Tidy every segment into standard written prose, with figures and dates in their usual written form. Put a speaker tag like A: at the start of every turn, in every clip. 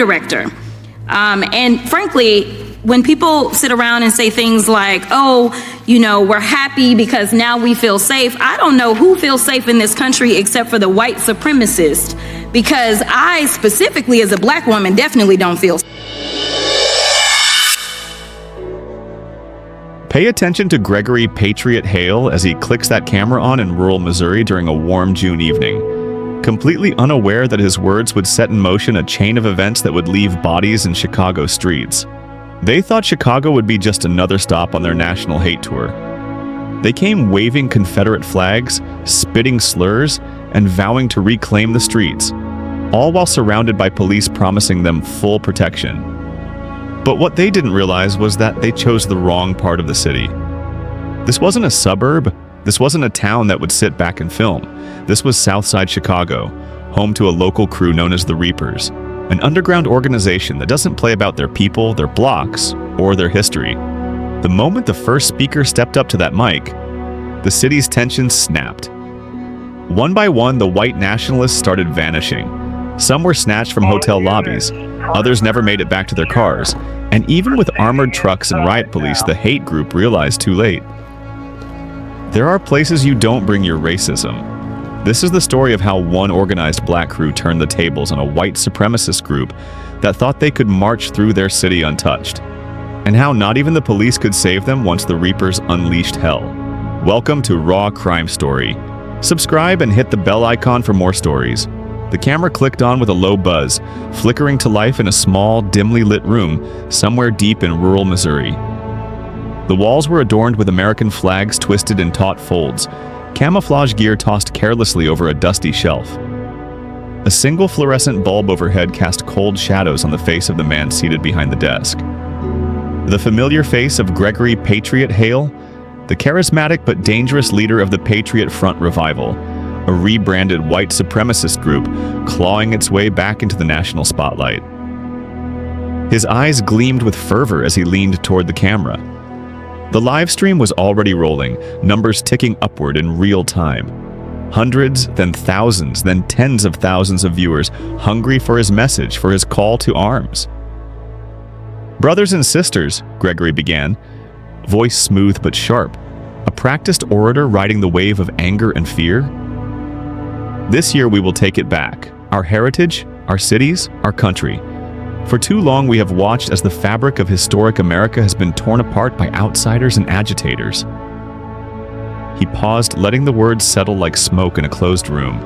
A: director. And frankly, when people sit around and say things like, oh, we're happy because now we feel safe, I don't know who feels safe in this country except for the white supremacists, because I specifically as a Black woman definitely don't feel safe.
B: Pay attention to Gregory Patriot Hale as he clicks that camera on in rural Missouri during a warm June evening, completely unaware that his words would set in motion a chain of events that would leave bodies in Chicago streets. They thought Chicago would be just another stop on their national hate tour. They came waving Confederate flags, spitting slurs, and vowing to reclaim the streets, all while surrounded by police promising them full protection. But what they didn't realize was that they chose the wrong part of the city. This wasn't a suburb. This wasn't a town that would sit back and film. This was Southside Chicago, home to a local crew known as the Reapers, an underground organization that doesn't play about their people, their blocks, or their history. The moment the first speaker stepped up to that mic, the city's tensions snapped. One by one, the white nationalists started vanishing. Some were snatched from hotel lobbies, others never made it back to their cars, and even with armored trucks and riot police, the hate group realized too late. There are places you don't bring your racism. This is the story of how one organized Black crew turned the tables on a white supremacist group that thought they could march through their city untouched, and how not even the police could save them once the Reapers unleashed hell. Welcome to Raw Crime Story. Subscribe and hit the bell icon for more stories. The camera clicked on with a low buzz, flickering to life in a small, dimly lit room somewhere deep in rural Missouri. The walls were adorned with American flags twisted in taut folds, camouflage gear tossed carelessly over a dusty shelf. A single fluorescent bulb overhead cast cold shadows on the face of the man seated behind the desk. The familiar face of Gregory Patriot Hale, the charismatic but dangerous leader of the Patriot Front Revival, a rebranded white supremacist group clawing its way back into the national spotlight. His eyes gleamed with fervor as he leaned toward the camera. The live stream was already rolling, numbers ticking upward in real time. Hundreds, then thousands, then tens of thousands of viewers hungry for his message, for his call to arms. "Brothers and sisters," Gregory began, voice smooth but sharp, a practiced orator riding the wave of anger and fear. "This year we will take it back, our heritage, our cities, our country. For too long we have watched as the fabric of historic America has been torn apart by outsiders and agitators." He paused, letting the words settle like smoke in a closed room.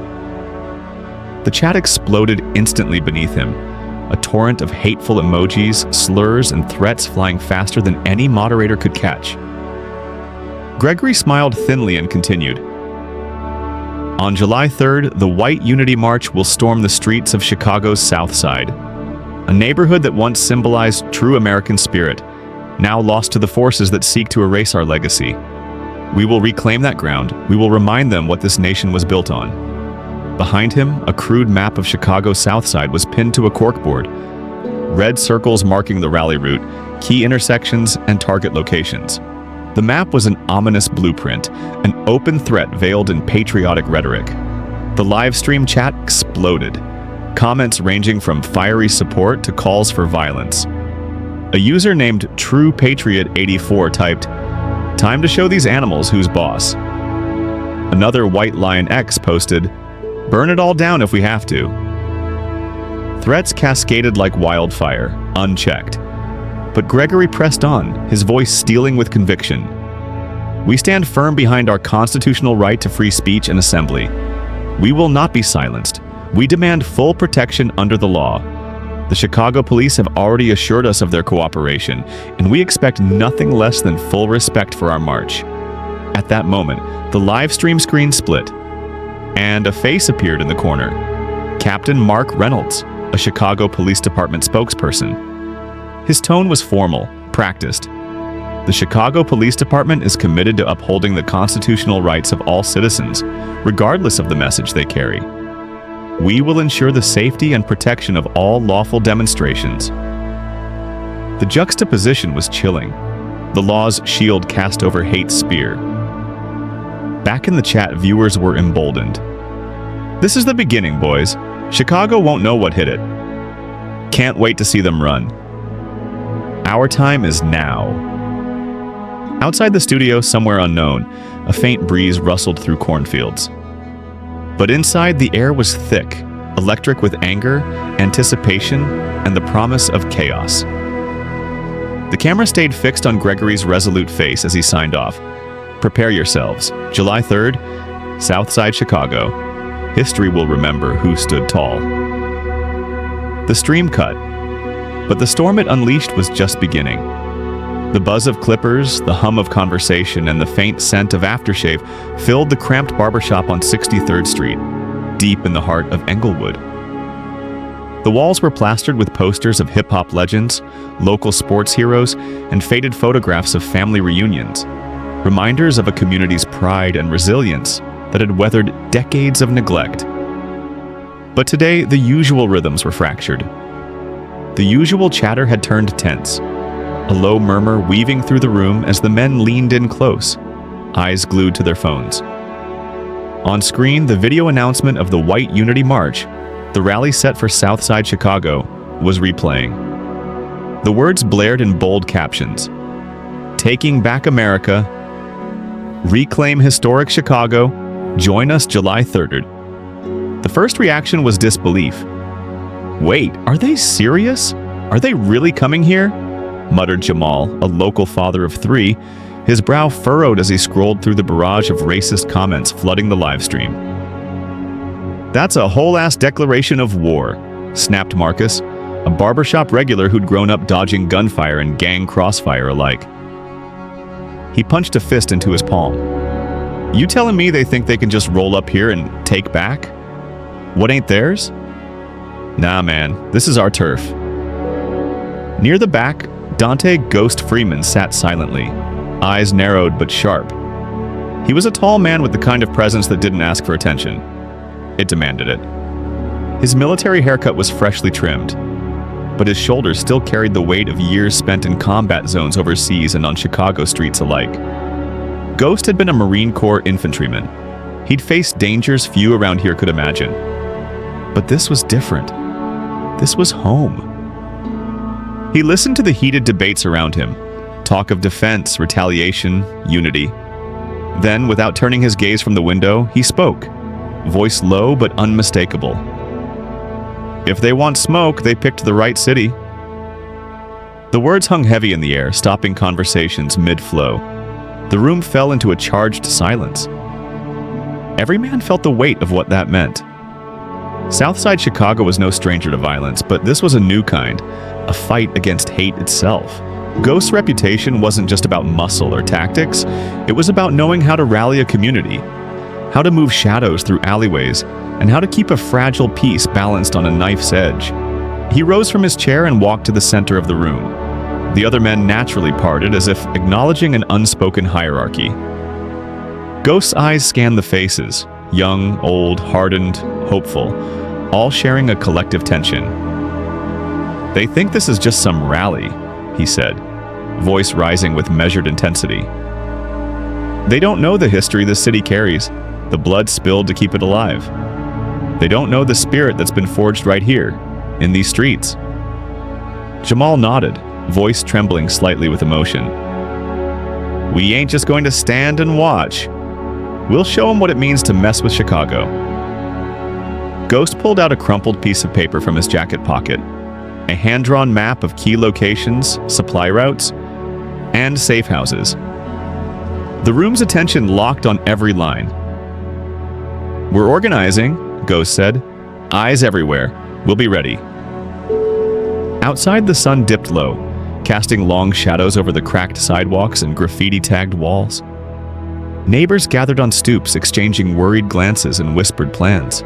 B: The chat exploded instantly beneath him, a torrent of hateful emojis, slurs, and threats flying faster than any moderator could catch. Gregory smiled thinly and continued. "On July 3rd, the White Unity March will storm the streets of Chicago's South Side, a neighborhood that once symbolized true American spirit, now lost to the forces that seek to erase our legacy. We will reclaim that ground. We will remind them what this nation was built on." Behind him, a crude map of Chicago's South Side was pinned to a corkboard, red circles marking the rally route, key intersections, and target locations. The map was an ominous blueprint, an open threat veiled in patriotic rhetoric. The live stream chat exploded, comments ranging from fiery support to calls for violence. A user named TruePatriot84 typed, "Time to show these animals who's boss." Another White Lion X posted, "Burn it all down if we have to." Threats cascaded like wildfire, unchecked. But Gregory pressed on, his voice stealing with conviction. "We stand firm behind our constitutional right to free speech and assembly. We will not be silenced. We demand full protection under the law. The Chicago police have already assured us of their cooperation, and we expect nothing less than full respect for our march." At that moment, the live stream screen split, and a face appeared in the corner. Captain Mark Reynolds, a Chicago Police Department spokesperson. His tone was formal, practiced. "The Chicago Police Department is committed to upholding the constitutional rights of all citizens, regardless of the message they carry. We will ensure the safety and protection of all lawful demonstrations." The juxtaposition was chilling. The law's shield cast over hate's spear. Back in the chat, viewers were emboldened. "This is the beginning, boys. Chicago won't know what hit it." Can't wait to see them run. Our time is now. Outside the studio, somewhere unknown, a faint breeze rustled through cornfields. But inside, the air was thick, electric with anger, anticipation, and the promise of chaos. The camera stayed fixed on Gregory's resolute face as he signed off. Prepare yourselves. July 3rd, Southside Chicago. History will remember who stood tall. The stream cut, but the storm it unleashed was just beginning. The buzz of clippers, the hum of conversation, and the faint scent of aftershave filled the cramped barbershop on 63rd Street, deep in the heart of Englewood. The walls were plastered with posters of hip-hop legends, local sports heroes, and faded photographs of family reunions, reminders of a community's pride and resilience that had weathered decades of neglect. But today, the usual rhythms were fractured. The usual chatter had turned tense, a low murmur weaving through the room as the men leaned in close, eyes glued to their phones. On screen, the video announcement of the White Unity March, the rally set for Southside Chicago, was replaying. The words blared in bold captions. Taking Back America, Reclaim Historic Chicago, Join us July 3rd. The first reaction was disbelief. Wait, are they serious? Are they really coming here? Muttered Jamal, a local father of 3, his brow furrowed as he scrolled through the barrage of racist comments flooding the livestream. That's a whole-ass declaration of war, snapped Marcus, a barbershop regular who'd grown up dodging gunfire and gang crossfire alike. He punched a fist into his palm. You telling me they think they can just roll up here and take back? What ain't theirs? Nah, man, this is our turf. Near the back, Dante Ghost Freeman sat silently, eyes narrowed but sharp. He was a tall man with the kind of presence that didn't ask for attention. It demanded it. His military haircut was freshly trimmed, but his shoulders still carried the weight of years spent in combat zones overseas and on Chicago streets alike. Ghost had been a Marine Corps infantryman. He'd faced dangers few around here could imagine. But this was different. This was home. He listened to the heated debates around him, talk of defense, retaliation, unity. Then, without turning his gaze from the window, he spoke, voice low but unmistakable. If they want smoke, they picked the right city. The words hung heavy in the air, stopping conversations mid-flow. The room fell into a charged silence. Every man felt the weight of what that meant. Southside Chicago was no stranger to violence, but this was a new kind, a fight against hate itself. Ghost's reputation wasn't just about muscle or tactics, it was about knowing how to rally a community, how to move shadows through alleyways, and how to keep a fragile peace balanced on a knife's edge. He rose from his chair and walked to the center of the room. The other men naturally parted as if acknowledging an unspoken hierarchy. Ghost's eyes scanned the faces, young, old, hardened, hopeful, all sharing a collective tension. They think this is just some rally, he said, voice rising with measured intensity. They don't know the history the city carries, the blood spilled to keep it alive. They don't know the spirit that's been forged right here, in these streets. Jamal nodded, voice trembling slightly with emotion. We ain't just going to stand and watch. We'll show them what it means to mess with Chicago. Ghost pulled out a crumpled piece of paper from his jacket pocket, a hand-drawn map of key locations, supply routes, and safe houses. The room's attention locked on every line. We're organizing, Ghost said. Eyes everywhere. We'll be ready. Outside, the sun dipped low, casting long shadows over the cracked sidewalks and graffiti-tagged walls. Neighbors gathered on stoops, exchanging worried glances and whispered plans.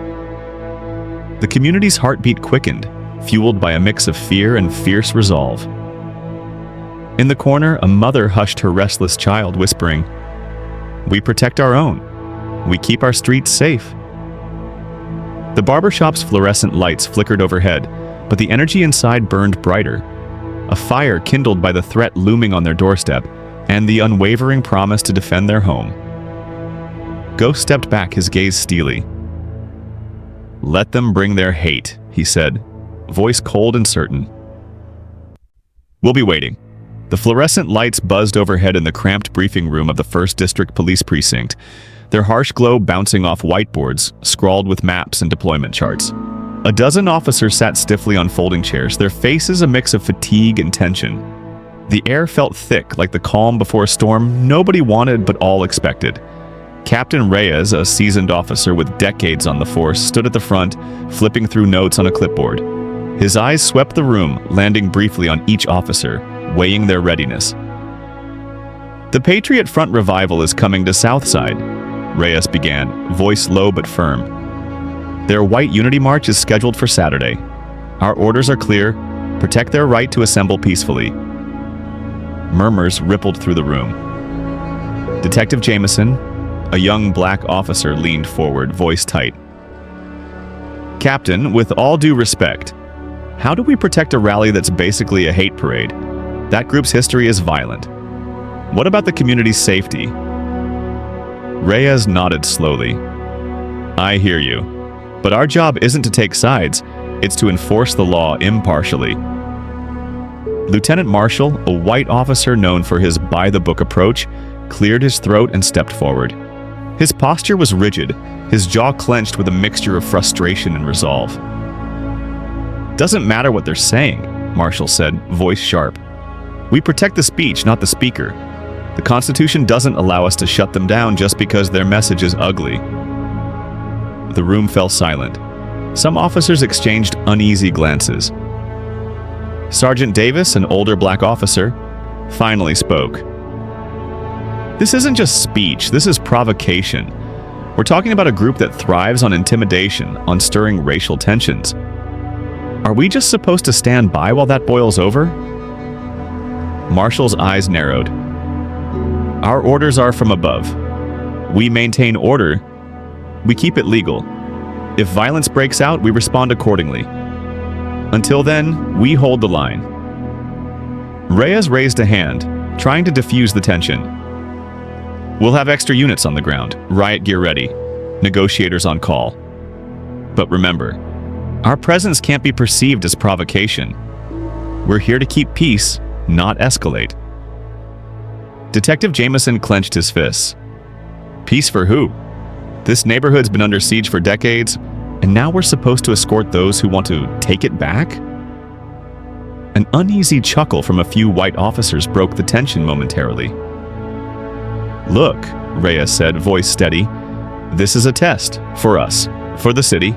B: The community's heartbeat quickened, fueled by a mix of fear and fierce resolve. In the corner, a mother hushed her restless child, whispering, We protect our own. We keep our streets safe. The barbershop's fluorescent lights flickered overhead, but the energy inside burned brighter. A fire kindled by the threat looming on their doorstep, and the unwavering promise to defend their home. Ghost stepped back, his gaze steely. Let them bring their hate, he said, voice cold and certain. "We'll be waiting." The fluorescent lights buzzed overhead in the cramped briefing room of the 1st District Police Precinct, their harsh glow bouncing off whiteboards scrawled with maps and deployment charts. A dozen officers sat stiffly on folding chairs, their faces a mix of fatigue and tension. The air felt thick, like the calm before a storm nobody wanted but all expected. Captain Reyes, a seasoned officer with decades on the force, stood at the front, flipping through notes on a clipboard. His eyes swept the room, landing briefly on each officer, weighing their readiness. "The Patriot Front revival is coming to Southside," Reyes began, voice low but firm. "Their White Unity March is scheduled for Saturday. Our orders are clear: protect their right to assemble peacefully." Murmurs rippled through the room. Detective Jameson, a young black officer, leaned forward, voice tight. "Captain, with all due respect, how do we protect a rally that's basically a hate parade? That group's history is violent. What about the community's safety?" Reyes nodded slowly. "I hear you. But our job isn't to take sides, it's to enforce the law impartially." Lieutenant Marshall, a white officer known for his by-the-book approach, cleared his throat and stepped forward. His posture was rigid, his jaw clenched with a mixture of frustration and resolve. "Doesn't matter what they're saying," Marshall said, voice sharp. "We protect the speech, not the speaker. The Constitution doesn't allow us to shut them down just because their message is ugly." The room fell silent. Some officers exchanged uneasy glances. Sergeant Davis, an older black officer, finally spoke. "This isn't just speech, this is provocation. We're talking about a group that thrives on intimidation, on stirring racial tensions. Are we just supposed to stand by while that boils over?" Marshall's eyes narrowed. "Our orders are from above. We maintain order. We keep it legal. If violence breaks out, we respond accordingly. Until then, we hold the line." Reyes raised a hand, trying to diffuse the tension. "We'll have extra units on the ground, riot gear ready, negotiators on call. But remember, our presence can't be perceived as provocation. We're here to keep peace, not escalate." Detective Jameson clenched his fists. "Peace for who? This neighborhood's been under siege for decades, and now we're supposed to escort those who want to take it back?" An uneasy chuckle from a few white officers broke the tension momentarily. "Look," Reyes said, voice steady, "this is a test, for us, for the city.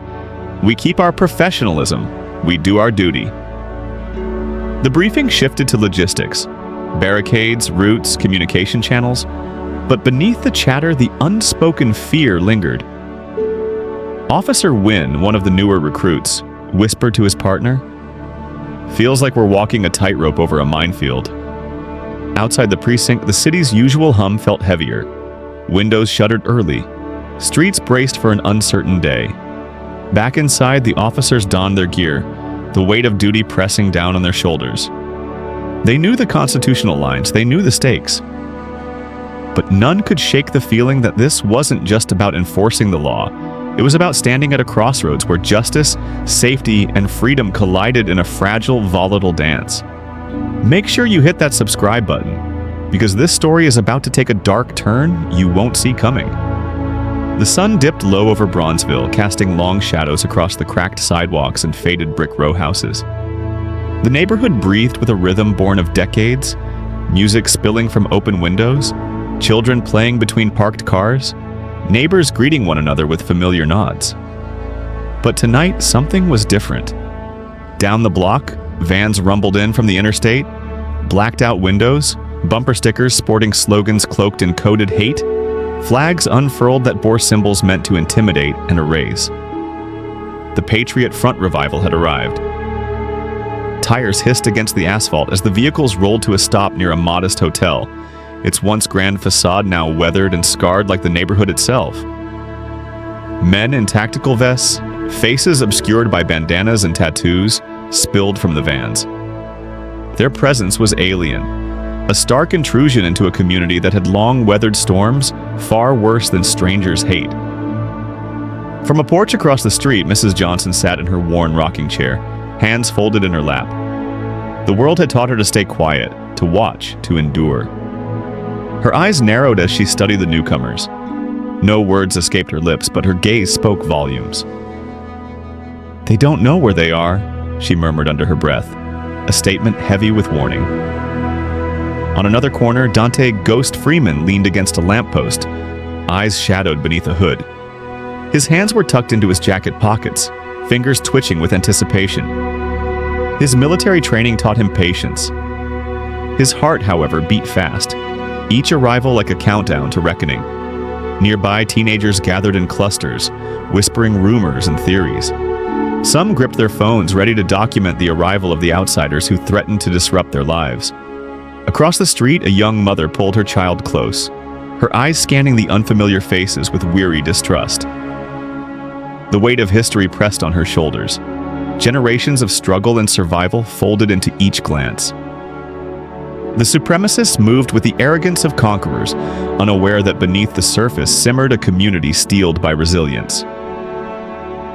B: We keep our professionalism. We do our duty." The briefing shifted to logistics, barricades, routes, communication channels, but beneath the chatter, the unspoken fear lingered. Officer Wynn, one of the newer recruits, whispered to his partner, "Feels like we're walking a tightrope over a minefield." Outside the precinct, the city's usual hum felt heavier. Windows shuttered early. Streets braced for an uncertain day. Back inside, the officers donned their gear, the weight of duty pressing down on their shoulders. They knew the constitutional lines, they knew the stakes. But none could shake the feeling that this wasn't just about enforcing the law. It was about standing at a crossroads where justice, safety, and freedom collided in a fragile, volatile dance. Make sure you hit that subscribe button, because this story is about to take a dark turn you won't see coming. The sun dipped low over Bronzeville, casting long shadows across the cracked sidewalks and faded brick row houses. The neighborhood breathed with a rhythm born of decades, music spilling from open windows, children playing between parked cars, neighbors greeting one another with familiar nods. But tonight, something was different. Down the block, vans rumbled in from the interstate, blacked out windows, bumper stickers sporting slogans cloaked in coded hate, flags unfurled that bore symbols meant to intimidate and erase. The Patriot Front revival had arrived. Tires hissed against the asphalt as the vehicles rolled to a stop near a modest hotel, its once grand facade now weathered and scarred like the neighborhood itself. Men in tactical vests, faces obscured by bandanas and tattoos, spilled from the vans. Their presence was alien, a stark intrusion into a community that had long weathered storms far worse than strangers' hate. From a porch across the street, Mrs. Johnson sat in her worn rocking chair, hands folded in her lap. The world had taught her to stay quiet, to watch, to endure. Her eyes narrowed as she studied the newcomers. No words escaped her lips, but her gaze spoke volumes. "They don't know where they are," she murmured under her breath, a statement heavy with warning. On another corner, Dante Ghost Freeman leaned against a lamppost, eyes shadowed beneath a hood. His hands were tucked into his jacket pockets, fingers twitching with anticipation. His military training taught him patience. His heart, however, beat fast, each arrival like a countdown to reckoning. Nearby, teenagers gathered in clusters, whispering rumors and theories. Some gripped their phones, ready to document the arrival of the outsiders who threatened to disrupt their lives. Across the street, a young mother pulled her child close, her eyes scanning the unfamiliar faces with weary distrust. The weight of history pressed on her shoulders. Generations of struggle and survival folded into each glance. The supremacists moved with the arrogance of conquerors, unaware that beneath the surface simmered a community steeled by resilience.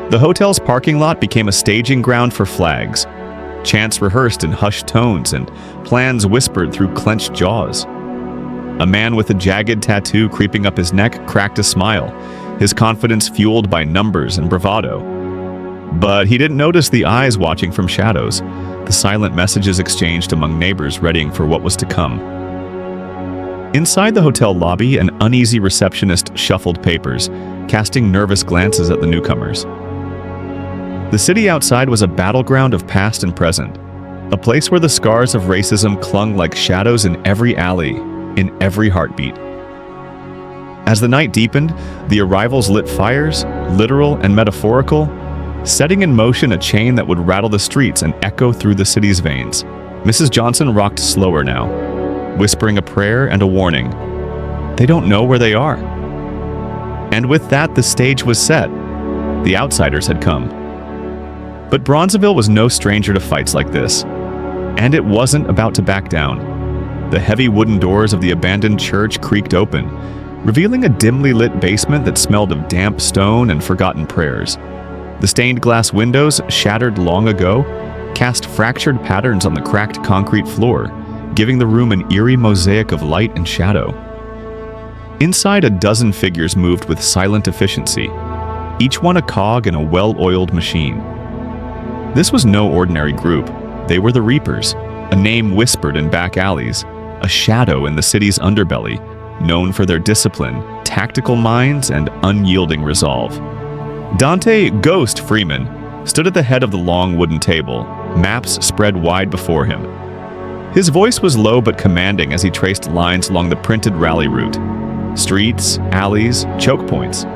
B: The hotel's parking lot became a staging ground for flags. Chants rehearsed in hushed tones and plans whispered through clenched jaws. A man with a jagged tattoo creeping up his neck cracked a smile, his confidence fueled by numbers and bravado. But he didn't notice the eyes watching from shadows, the silent messages exchanged among neighbors readying for what was to come. Inside the hotel lobby, an uneasy receptionist shuffled papers, casting nervous glances at the newcomers. The city outside was a battleground of past and present, a place where the scars of racism clung like shadows in every alley, in every heartbeat. As the night deepened, the arrivals lit fires, literal and metaphorical, setting in motion a chain that would rattle the streets and echo through the city's veins. Mrs. Johnson rocked slower now, whispering a prayer and a warning. They don't know where they are. And with that, the stage was set. The outsiders had come. But Bronzeville was no stranger to fights like this, and it wasn't about to back down. The heavy wooden doors of the abandoned church creaked open, revealing a dimly lit basement that smelled of damp stone and forgotten prayers. The stained glass windows, shattered long ago, cast fractured patterns on the cracked concrete floor, giving the room an eerie mosaic of light and shadow. Inside, a dozen figures moved with silent efficiency, each one a cog in a well-oiled machine. This was no ordinary group. They were the Reapers, a name whispered in back alleys, a shadow in the city's underbelly, known for their discipline, tactical minds, and unyielding resolve. Dante Ghost Freeman stood at the head of the long wooden table, maps spread wide before him. His voice was low but commanding as he traced lines along the printed rally route. Streets, alleys, choke points.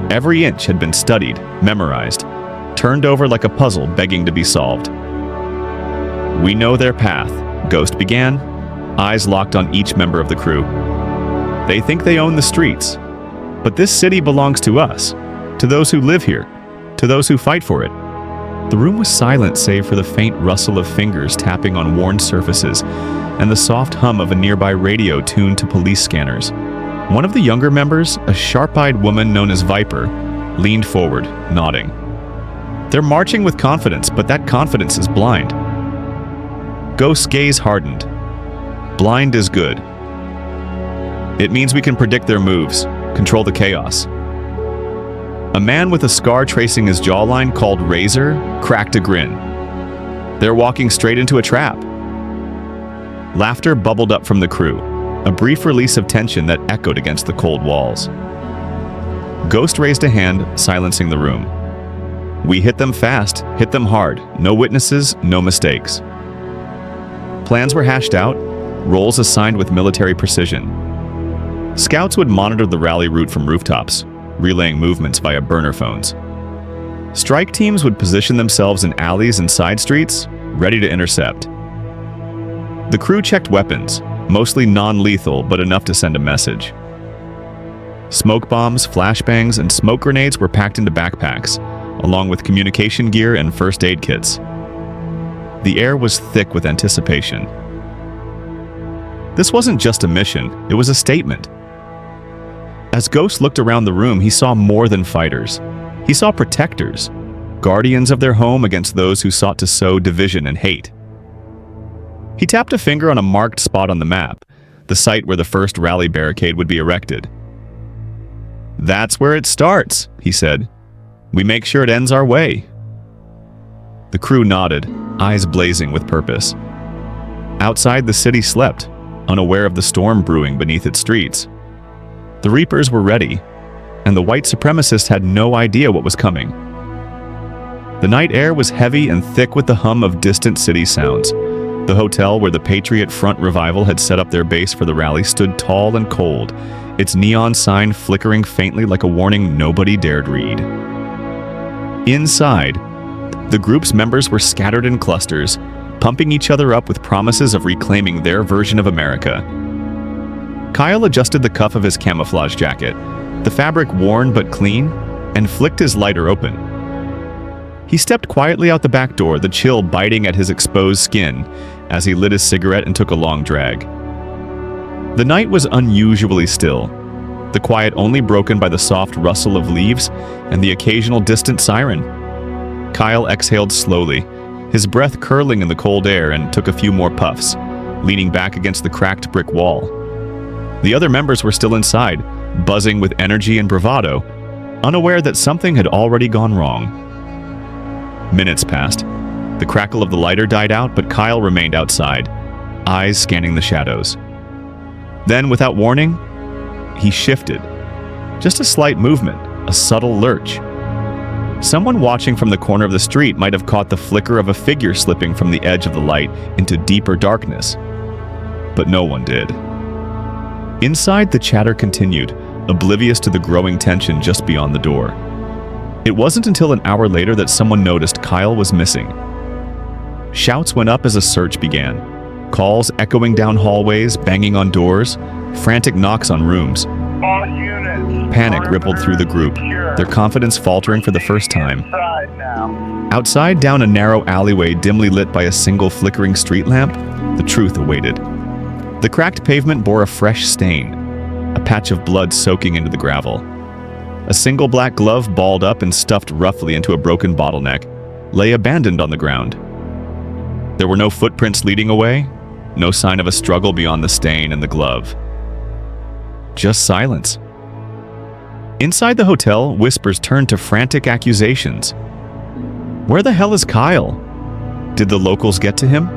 B: Every inch had been studied, memorized, turned over like a puzzle begging to be solved. "We know their path," Ghost began, eyes locked on each member of the crew. "They think they own the streets, but this city belongs to us, to those who live here, to those who fight for it." The room was silent save for the faint rustle of fingers tapping on worn surfaces and the soft hum of a nearby radio tuned to police scanners. One of the younger members, a sharp-eyed woman known as Viper, leaned forward, nodding. "They're marching with confidence, but that confidence is blind." Ghost's gaze hardened. Blind is good. It means we can predict their moves, control the chaos. A man with a scar tracing his jawline called Razor cracked a grin. "They're walking straight into a trap." Laughter bubbled up from the crew, a brief release of tension that echoed against the cold walls. Ghost raised a hand, silencing the room. "We hit them fast, hit them hard. No witnesses, no mistakes." Plans were hashed out, roles assigned with military precision. Scouts would monitor the rally route from rooftops, relaying movements via burner phones. Strike teams would position themselves in alleys and side streets, ready to intercept. The crew checked weapons, mostly non-lethal but enough to send a message. Smoke bombs, flashbangs, and smoke grenades were packed into backpacks, along with communication gear and first aid kits. The air was thick with anticipation. This wasn't just a mission, it was a statement. As Ghost looked around the room, he saw more than fighters. He saw protectors, guardians of their home against those who sought to sow division and hate. He tapped a finger on a marked spot on the map, the site where the first rally barricade would be erected. "That's where it starts," he said. "We make sure it ends our way." The crew nodded, eyes blazing with purpose. Outside, the city slept, unaware of the storm brewing beneath its streets. The Reapers were ready, and the white supremacists had no idea what was coming. The night air was heavy and thick with the hum of distant city sounds. The hotel where the Patriot Front Revival had set up their base for the rally stood tall and cold, its neon sign flickering faintly like a warning nobody dared read. Inside, the group's members were scattered in clusters, pumping each other up with promises of reclaiming their version of America. Kyle adjusted the cuff of his camouflage jacket, the fabric worn but clean, and flicked his lighter open. He stepped quietly out the back door, the chill biting at his exposed skin as he lit his cigarette and took a long drag. The night was unusually still, the quiet only broken by the soft rustle of leaves and the occasional distant siren. Kyle exhaled slowly, his breath curling in the cold air, and took a few more puffs, leaning back against the cracked brick wall. The other members were still inside, buzzing with energy and bravado, unaware that something had already gone wrong. Minutes passed. The crackle of the lighter died out, but Kyle remained outside, eyes scanning the shadows. Then, without warning, he shifted. Just a slight movement, a subtle lurch. Someone watching from the corner of the street might have caught the flicker of a figure slipping from the edge of the light into deeper darkness. But no one did. Inside, the chatter continued, oblivious to the growing tension just beyond the door. It wasn't until an hour later that someone noticed Kyle was missing. Shouts went up as a search began. Calls echoing down hallways, banging on doors, frantic knocks on rooms. Panic rippled through the group, their confidence faltering for the first time. Outside, down a narrow alleyway dimly lit by a single flickering street lamp, the truth awaited. The cracked pavement bore a fresh stain, a patch of blood soaking into the gravel. A single black glove, balled up and stuffed roughly into a broken bottleneck, lay abandoned on the ground. There were no footprints leading away, no sign of a struggle beyond the stain and the glove. Just silence. Inside the hotel, whispers turned to frantic accusations. Where the hell is Kyle? Did the locals get to him?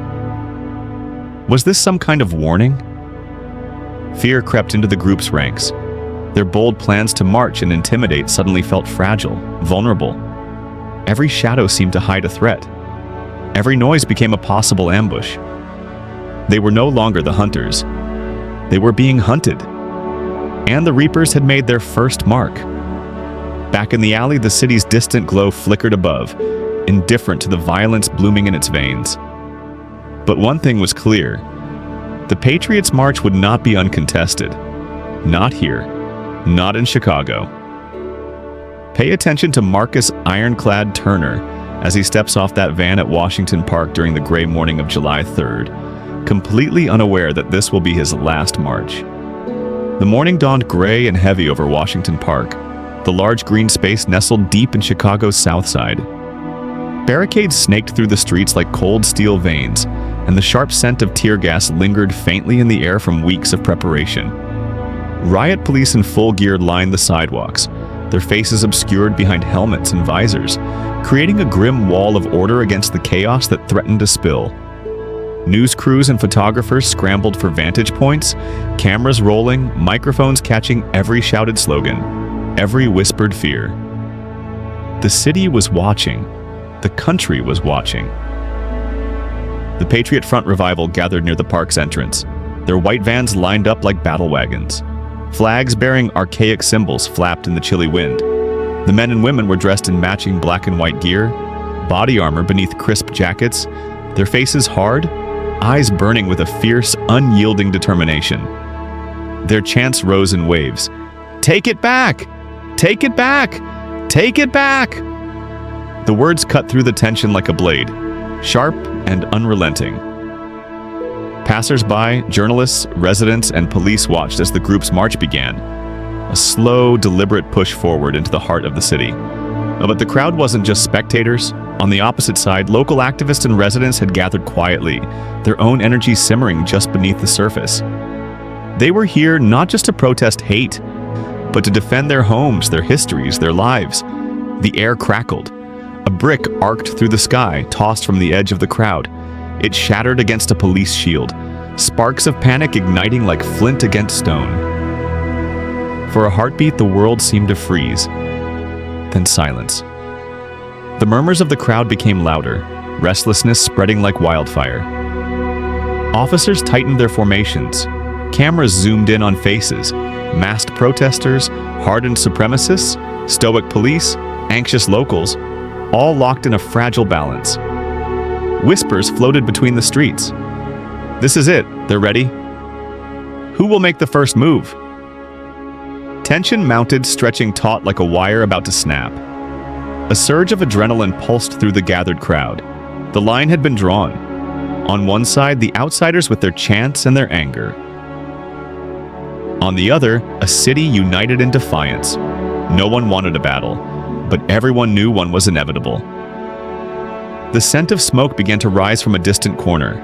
B: Was this some kind of warning? Fear crept into the group's ranks. Their bold plans to march and intimidate suddenly felt fragile, vulnerable. Every shadow seemed to hide a threat. Every noise became a possible ambush. They were no longer the hunters. They were being hunted. And the Reapers had made their first mark. Back in the alley, the city's distant glow flickered above, indifferent to the violence blooming in its veins. But one thing was clear. The Patriots' march would not be uncontested. Not here. Not in Chicago. Pay attention to Marcus Ironclad Turner as he steps off that van at Washington Park during the gray morning of July 3rd, completely unaware that this will be his last march. The morning dawned gray and heavy over Washington Park, the large green space nestled deep in Chicago's South Side. Barricades snaked through the streets like cold steel veins, and the sharp scent of tear gas lingered faintly in the air from weeks of preparation. Riot police in full gear lined the sidewalks, their faces obscured behind helmets and visors, creating a grim wall of order against the chaos that threatened to spill. News crews and photographers scrambled for vantage points, cameras rolling, microphones catching every shouted slogan, every whispered fear. The city was watching. The country was watching. The Patriot Front Revival gathered near the park's entrance, their white vans lined up like battle wagons. Flags bearing archaic symbols flapped in the chilly wind. The men and women were dressed in matching black and white gear, body armor beneath crisp jackets, their faces hard, eyes burning with a fierce, unyielding determination. Their chants rose in waves. "Take it back! Take it back! Take it back!" The words cut through the tension like a blade, sharp and unrelenting. Passers-by, journalists, residents, and police watched as the group's march began, a slow, deliberate push forward into the heart of the city. But the crowd wasn't just spectators. On the opposite side, local activists and residents had gathered quietly, their own energy simmering just beneath the surface. They were here not just to protest hate, but to defend their homes, their histories, their lives. The air crackled. A brick arced through the sky, tossed from the edge of the crowd. It shattered against a police shield, sparks of panic igniting like flint against stone. For a heartbeat, the world seemed to freeze. Then silence. The murmurs of the crowd became louder, restlessness spreading like wildfire. Officers tightened their formations. Cameras zoomed in on faces, masked protesters, hardened supremacists, stoic police, anxious locals, all locked in a fragile balance. Whispers floated between the streets. This is it, they're ready. Who will make the first move? Tension mounted, stretching taut like a wire about to snap. A surge of adrenaline pulsed through the gathered crowd. The line had been drawn. On one side, the outsiders with their chants and their anger. On the other, a city united in defiance. No one wanted a battle, but everyone knew one was inevitable. The scent of smoke began to rise from a distant corner.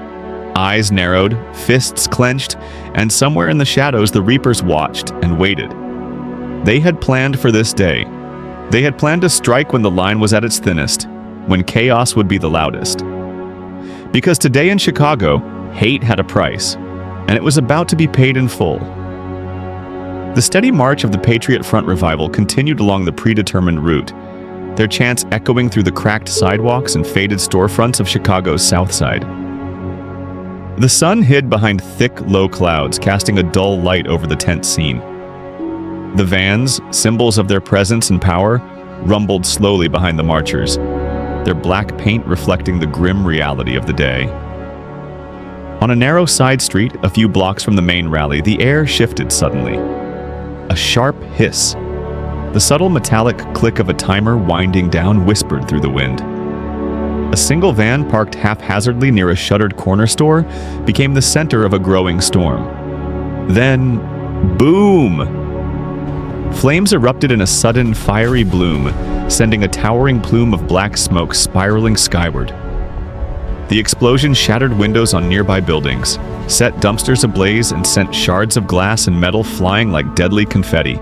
B: Eyes narrowed, fists clenched, and somewhere in the shadows the Reapers watched and waited. They had planned for this day. They had planned to strike when the line was at its thinnest, when chaos would be the loudest. Because today in Chicago, hate had a price, and it was about to be paid in full. The steady march of the Patriot Front revival continued along the predetermined route, their chants echoing through the cracked sidewalks and faded storefronts of Chicago's South Side. The sun hid behind thick, low clouds, casting a dull light over the tense scene. The vans, symbols of their presence and power, rumbled slowly behind the marchers, their black paint reflecting the grim reality of the day. On a narrow side street, a few blocks from the main rally, the air shifted suddenly. A sharp hiss. The subtle metallic click of a timer winding down whispered through the wind. A single van parked haphazardly near a shuttered corner store became the center of a growing storm. Then, boom! Flames erupted in a sudden, fiery bloom, sending a towering plume of black smoke spiraling skyward. The explosion shattered windows on nearby buildings, set dumpsters ablaze, and sent shards of glass and metal flying like deadly confetti.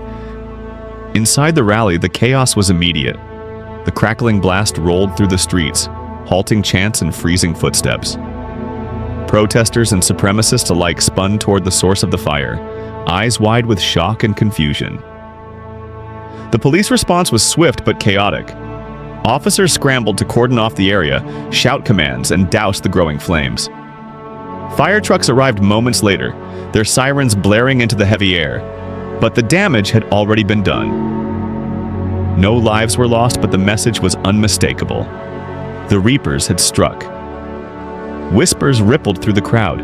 B: Inside the rally, the chaos was immediate. The crackling blast rolled through the streets, halting chants and freezing footsteps. Protesters and supremacists alike spun toward the source of the fire, eyes wide with shock and confusion. The police response was swift but chaotic. Officers scrambled to cordon off the area, shout commands, and douse the growing flames. Fire trucks arrived moments later, their sirens blaring into the heavy air. But the damage had already been done. No lives were lost, but the message was unmistakable. The Reapers had struck. Whispers rippled through the crowd.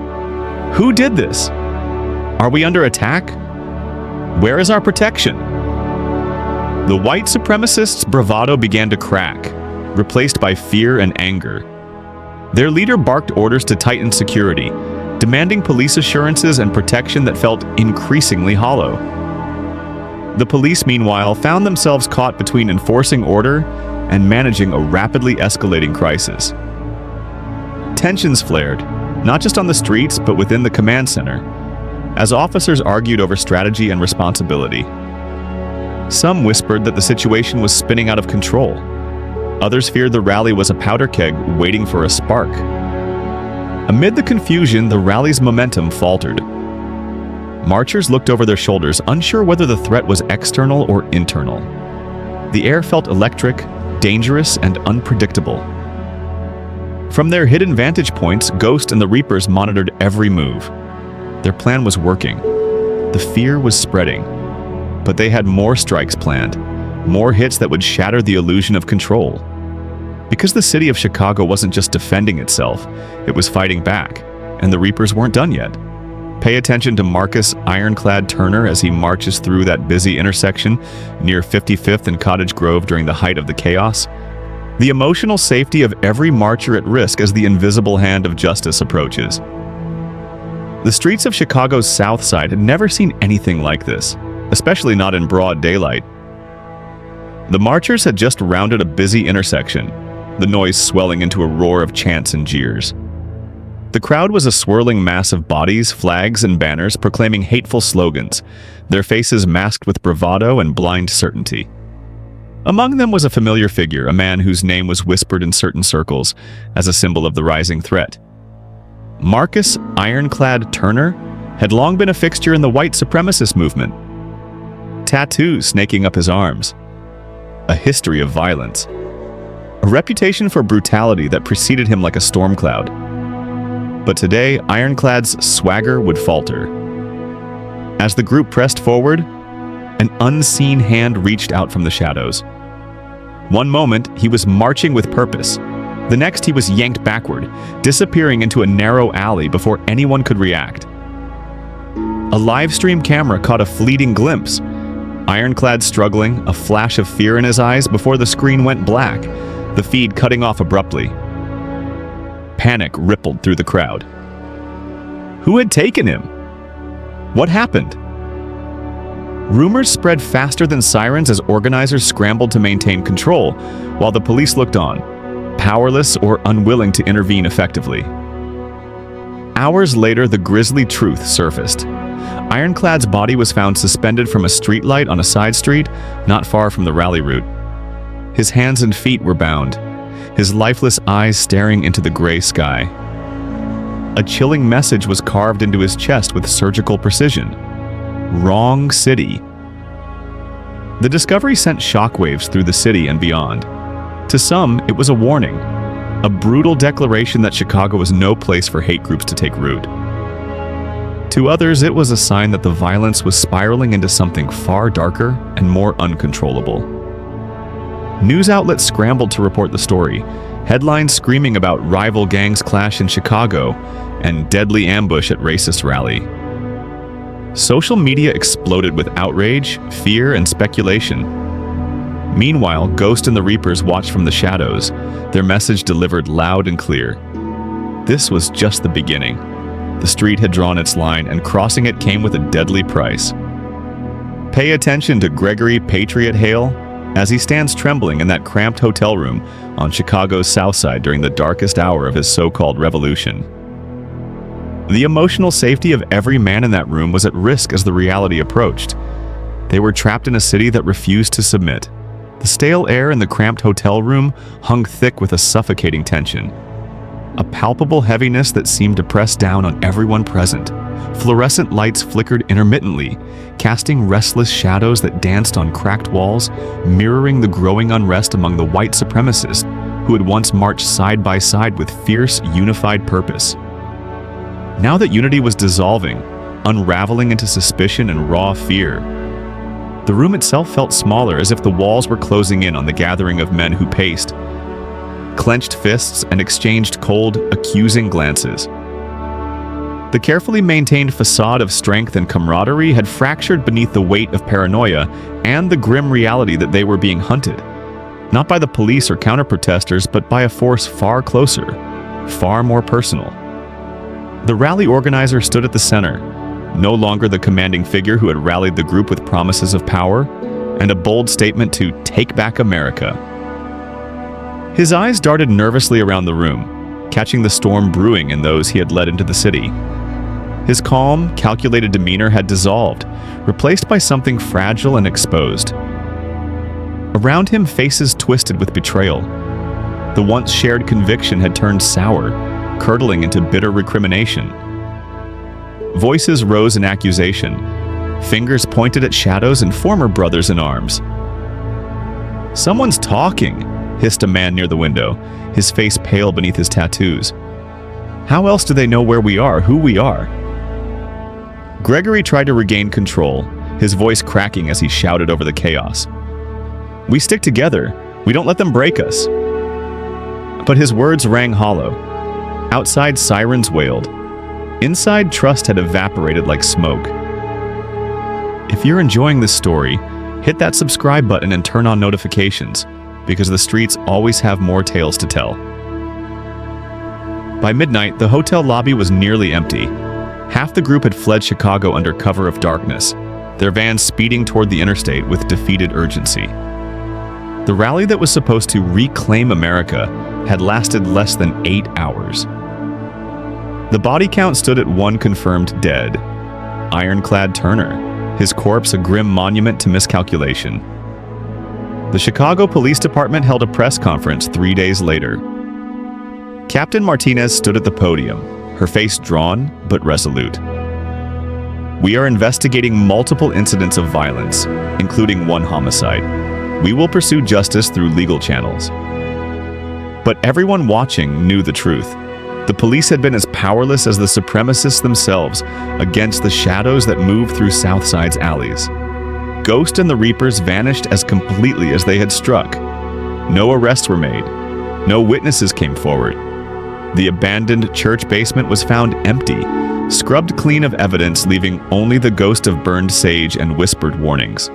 B: Who did this? Are we under attack? Where is our protection? The white supremacists' bravado began to crack, replaced by fear and anger. Their leader barked orders to tighten security, demanding police assurances and protection that felt increasingly hollow. The police, meanwhile, found themselves caught between enforcing order and managing a rapidly escalating crisis. Tensions flared, not just on the streets, but within the command center, as officers argued over strategy and responsibility. Some whispered that the situation was spinning out of control. Others feared the rally was a powder keg waiting for a spark. Amid the confusion, the rally's momentum faltered. Marchers looked over their shoulders, unsure whether the threat was external or internal. The air felt electric, dangerous, and unpredictable. From their hidden vantage points, Ghost and the Reapers monitored every move. Their plan was working. The fear was spreading. But they had more strikes planned, more hits that would shatter the illusion of control. Because the city of Chicago wasn't just defending itself, it was fighting back, and the Reapers weren't done yet. Pay attention to Marcus Ironclad Turner as he marches through that busy intersection near 55th and Cottage Grove during the height of the chaos. The emotional safety of every marcher at risk as the invisible hand of justice approaches. The streets of Chicago's South Side had never seen anything like this, especially not in broad daylight. The marchers had just rounded a busy intersection, the noise swelling into a roar of chants and jeers. The crowd was a swirling mass of bodies, flags, and banners proclaiming hateful slogans, their faces masked with bravado and blind certainty. Among them was a familiar figure, a man whose name was whispered in certain circles as a symbol of the rising threat. Marcus Ironclad Turner had long been a fixture in the white supremacist movement. Tattoos snaking up his arms. A history of violence. A reputation for brutality that preceded him like a storm cloud. But today, Ironclad's swagger would falter. As the group pressed forward, an unseen hand reached out from the shadows. One moment, he was marching with purpose. The next, he was yanked backward, disappearing into a narrow alley before anyone could react. A live stream camera caught a fleeting glimpse. Ironclad struggling, a flash of fear in his eyes before the screen went black, the feed cutting off abruptly. Panic rippled through the crowd. Who had taken him? What happened? Rumors spread faster than sirens as organizers scrambled to maintain control, while the police looked on, powerless or unwilling to intervene effectively. Hours later, the grisly truth surfaced. Ironclad's body was found suspended from a streetlight on a side street, not far from the rally route. His hands and feet were bound, his lifeless eyes staring into the gray sky. A chilling message was carved into his chest with surgical precision. Wrong city. The discovery sent shockwaves through the city and beyond. To some, it was a warning, a brutal declaration that Chicago was no place for hate groups to take root. To others, it was a sign that the violence was spiraling into something far darker and more uncontrollable. News outlets scrambled to report the story, headlines screaming about rival gangs clash in Chicago and deadly ambush at racist rally. Social media exploded with outrage, fear, and speculation. Meanwhile, Ghost and the Reapers watched from the shadows, their message delivered loud and clear. This was just the beginning. The street had drawn its line, and crossing it came with a deadly price. Pay attention to Gregory Patriot Hale as he stands trembling in that cramped hotel room on Chicago's South Side during the darkest hour of his so-called revolution. The emotional safety of every man in that room was at risk as the reality approached. They were trapped in a city that refused to submit. The stale air in the cramped hotel room hung thick with a suffocating tension. A palpable heaviness that seemed to press down on everyone present. Fluorescent lights flickered intermittently, casting restless shadows that danced on cracked walls, mirroring the growing unrest among the white supremacists who had once marched side by side with fierce, unified purpose. Now that unity was dissolving, unraveling into suspicion and raw fear, the room itself felt smaller, as if the walls were closing in on the gathering of men who paced, clenched fists, and exchanged cold, accusing glances. The carefully maintained facade of strength and camaraderie had fractured beneath the weight of paranoia and the grim reality that they were being hunted, not by the police or counter-protesters, but by a force far closer, far more personal. The rally organizer stood at the center, no longer the commanding figure who had rallied the group with promises of power and a bold statement to take back America. His eyes darted nervously around the room, catching the storm brewing in those he had led into the city. His calm, calculated demeanor had dissolved, replaced by something fragile and exposed. Around him, faces twisted with betrayal. The once shared conviction had turned sour, curdling into bitter recrimination. Voices rose in accusation. Fingers pointed at shadows and former brothers in arms. "Someone's talking," hissed a man near the window, his face pale beneath his tattoos. "How else do they know where we are, who we are?" Gregory tried to regain control, his voice cracking as he shouted over the chaos. "We stick together. We don't let them break us." But his words rang hollow. Outside, sirens wailed. Inside, trust had evaporated like smoke. If you're enjoying this story, hit that subscribe button and turn on notifications, because the streets always have more tales to tell. By midnight, the hotel lobby was nearly empty. Half the group had fled Chicago under cover of darkness, their vans speeding toward the interstate with defeated urgency. The rally that was supposed to reclaim America had lasted less than 8 hours. The body count stood at 1 confirmed dead. Ironclad Turner, his corpse a grim monument to miscalculation. The Chicago Police Department held a press conference 3 days later. Captain Martinez stood at the podium, her face drawn but resolute. "We are investigating multiple incidents of violence, including 1 homicide. We will pursue justice through legal channels." But everyone watching knew the truth. The police had been as powerless as the supremacists themselves against the shadows that moved through Southside's alleys. Ghost and the Reapers vanished as completely as they had struck. No arrests were made. No witnesses came forward. The abandoned church basement was found empty, scrubbed clean of evidence, leaving only the ghost of burned sage and whispered warnings.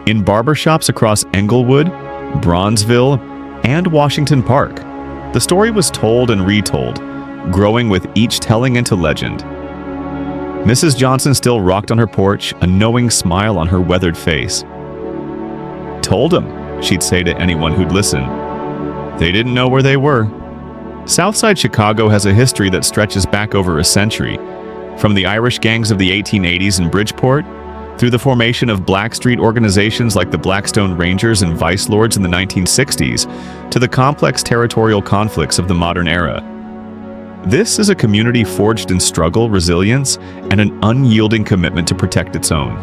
B: In barbershops across Englewood, Bronzeville, and Washington Park, the story was told and retold, growing with each telling into legend. Mrs. Johnson still rocked on her porch, a knowing smile on her weathered face. "Told 'em," she'd say to anyone who'd listen. They didn't know where they were. Southside Chicago has a history that stretches back over a century, from the Irish gangs of the 1880s in Bridgeport, through the formation of Blackstreet organizations like the Blackstone Rangers and Vice Lords in the 1960s, to the complex territorial conflicts of the modern era. This is a community forged in struggle, resilience, and an unyielding commitment to protect its own.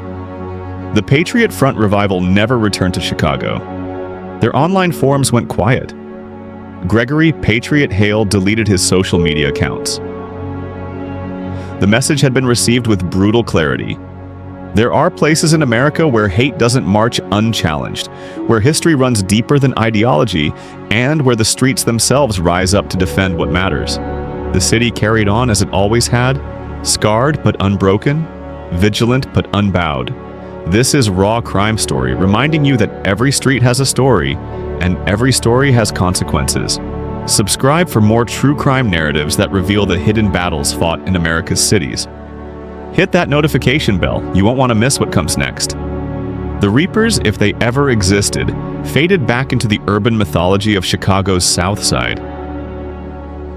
B: The Patriot Front revival never returned to Chicago. Their online forums went quiet. Gregory Patriot Hale deleted his social media accounts. The message had been received with brutal clarity. There are places in America where hate doesn't march unchallenged, where history runs deeper than ideology, and where the streets themselves rise up to defend what matters. The city carried on as it always had, scarred but unbroken, vigilant but unbowed. This is Raw Crime Story, reminding you that every street has a story, and every story has consequences. Subscribe for more true crime narratives that reveal the hidden battles fought in America's cities. Hit that notification bell, you won't want to miss what comes next. The Reapers, if they ever existed, faded back into the urban mythology of Chicago's South Side.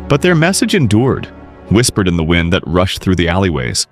B: But their message endured, whispered in the wind that rushed through the alleyways.